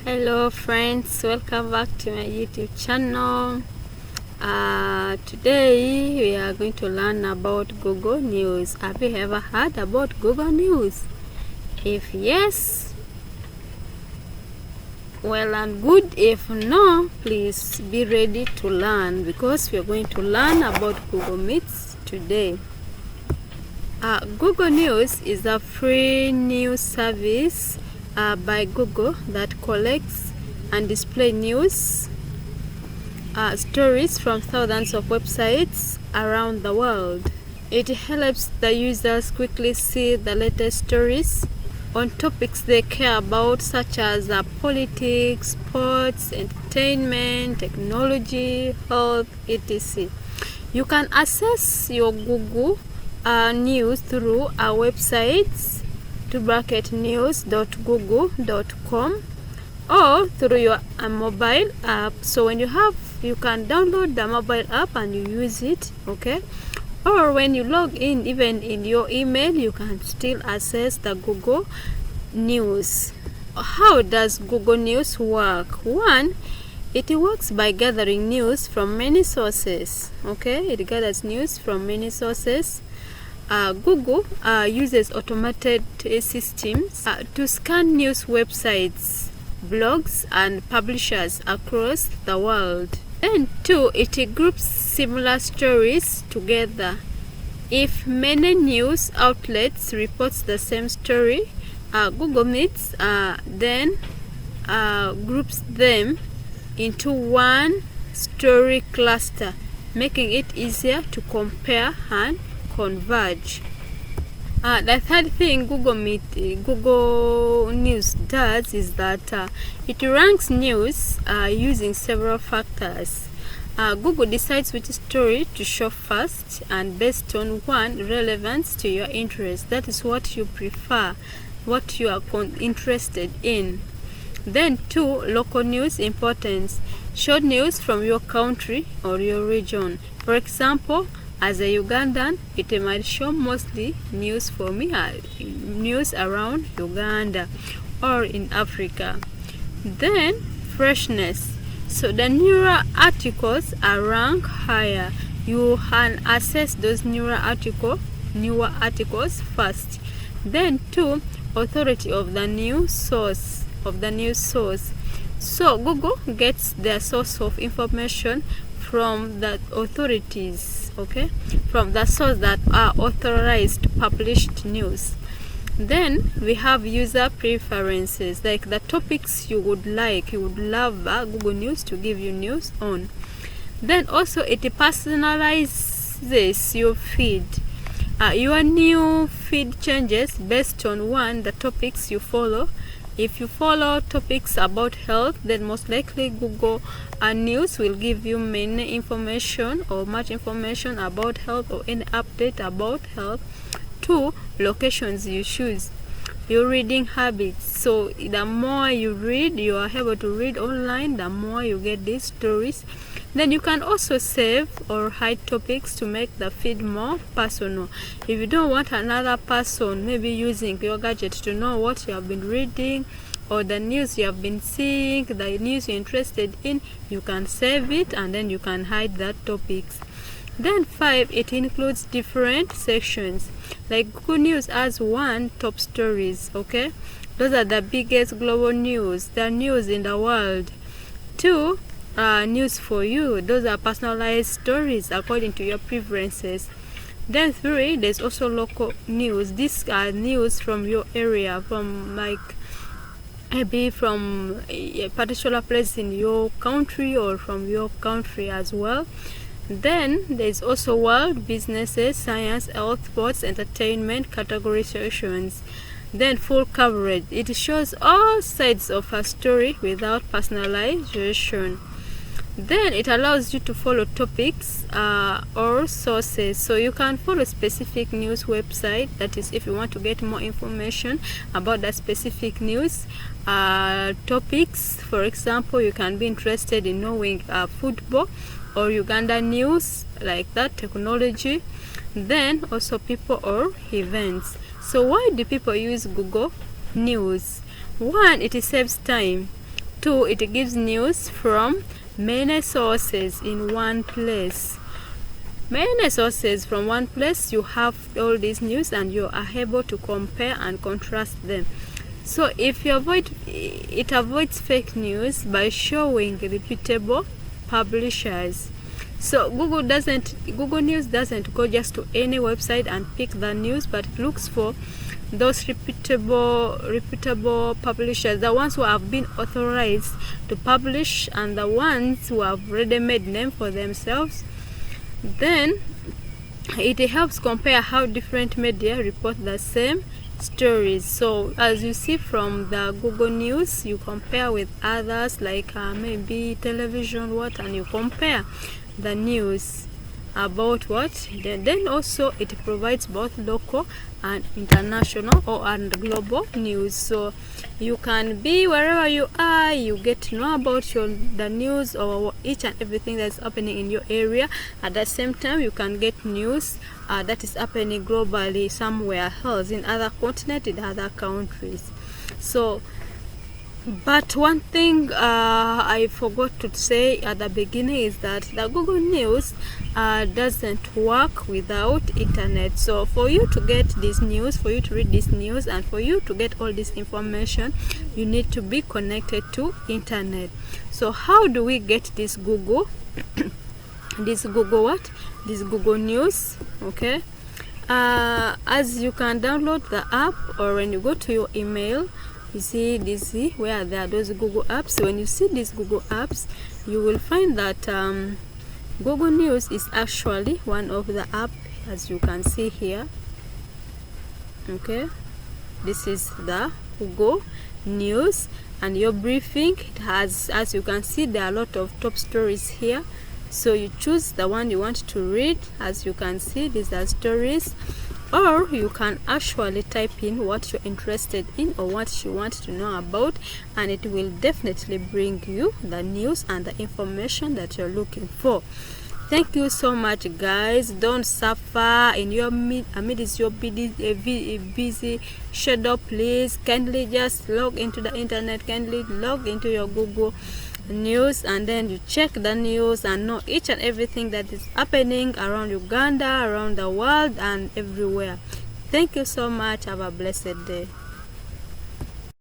Hello friends, welcome back to my YouTube channel. Today we are going to learn about Google News. Have you ever heard about Google News? If yes, well and good. If no, please be ready to learn, because we are going to learn about Google Meets today. Google News is a free news service by Google that collects and displays news stories from thousands of websites around the world. It helps the users quickly see the latest stories on topics they care about, such as politics, sports, entertainment, technology, health, etc. You can access your Google News through our websites news.google.com or through your mobile app. So when you can download the mobile app and you use it, okay? Or when you log in, even in your email, you can still access the Google News. How does Google News work? One, it works by gathering news from many sources. Okay, it gathers news from many sources. Google uses automated systems to scan news websites, blogs, and publishers across the world. And two, it groups similar stories together. If many news outlets report the same story, Google Meets then groups them into one story cluster, making it easier to compare and converge. The third thing Google News does is that it ranks news using several factors. Google decides which story to show first, and based on one, relevance to your interest. That is what you prefer, what you are interested in. Then two, local news importance. Short news from your country or your region. For example, as a Ugandan, it might show mostly news for me, news around Uganda or in Africa. Then freshness. So the newer articles are ranked higher. You can access those newer articles first. Then two, authority of the news source. So Google gets their source of information from the authorities, okay, from the source that are authorized to publish news. Then we have user preferences, like the topics you would love Google News to give you news on. Then also it personalizes your feed. Your new feed changes based on one, the topics you follow. If you follow topics about health, then most likely Google News will give you many information or much information about health or any update about health. Two, locations you choose. Your reading habits. So the more you read, you are able to read online, the more you get these stories. Then you can also save or hide topics to make the feed more personal. If you don't want another person maybe using your gadget to know what you have been reading or the news you have been seeing, the news you're interested in, you can save it and then you can hide that topics. Then five, it includes different sections. Like Google News has one, top stories, okay? Those are the biggest global news, the news in the world. Two, news for you. Those are personalized stories according to your preferences. Then three, there's also local news. These are news from your area, from maybe from a particular place in your country or from your country as well. Then there's also world, businesses, science, health, sports, entertainment category sections. Then full coverage. It shows all sides of a story without personalization. Then it allows you to follow topics or sources. So you can follow specific news website. That is, if you want to get more information about that specific news topics. For example, you can be interested in knowing football or Uganda news, like that, technology. Then also people or events. So why do people use Google News? One, it saves time. 2, it gives news from many sources in one place. Many sources from one place, you have all these news and you are able to compare and contrast them. So if you avoid, it avoids fake news by showing reputable publishers. So Google News doesn't go just to any website and pick the news, but it looks for those reputable publishers, the ones who have been authorized to publish and the ones who have already made name for themselves. Then it helps compare how different media report the same stories. So as you see from the Google News, you compare with others like maybe television, and you compare the news about then also it provides both local and international and global news. So you can be wherever you are, you get to know about the news or each and everything that's happening in your area. At the same time, you can get news that is happening globally somewhere else, in other continents, in other countries. So but one thing I forgot to say at the beginning is that the Google News doesn't work without internet. So for you to get this news, for you to read this news, and for you to get all this information, you need to be connected to internet. So how do we get this Google this Google News? Okay, as you can download the app, or when you go to your email, you see this where there are those Google apps. When you see these Google apps, you will find that Google News is actually one of the apps, as you can see here. Okay, this is the Google News, and your briefing, it has, as you can see, there are a lot of top stories here. So you choose the one you want to read. As you can see, these are stories, or you can actually type in what you're interested in or what you want to know about, and it will definitely bring you the news and the information that you're looking for. Thank you so much, guys. Don't suffer in your amidst your busy schedule. Please kindly just log into the internet, kindly log into your Google News, and then you check the news and know each and everything that is happening around Uganda, around the world, and everywhere. Thank you so much. Have a blessed day.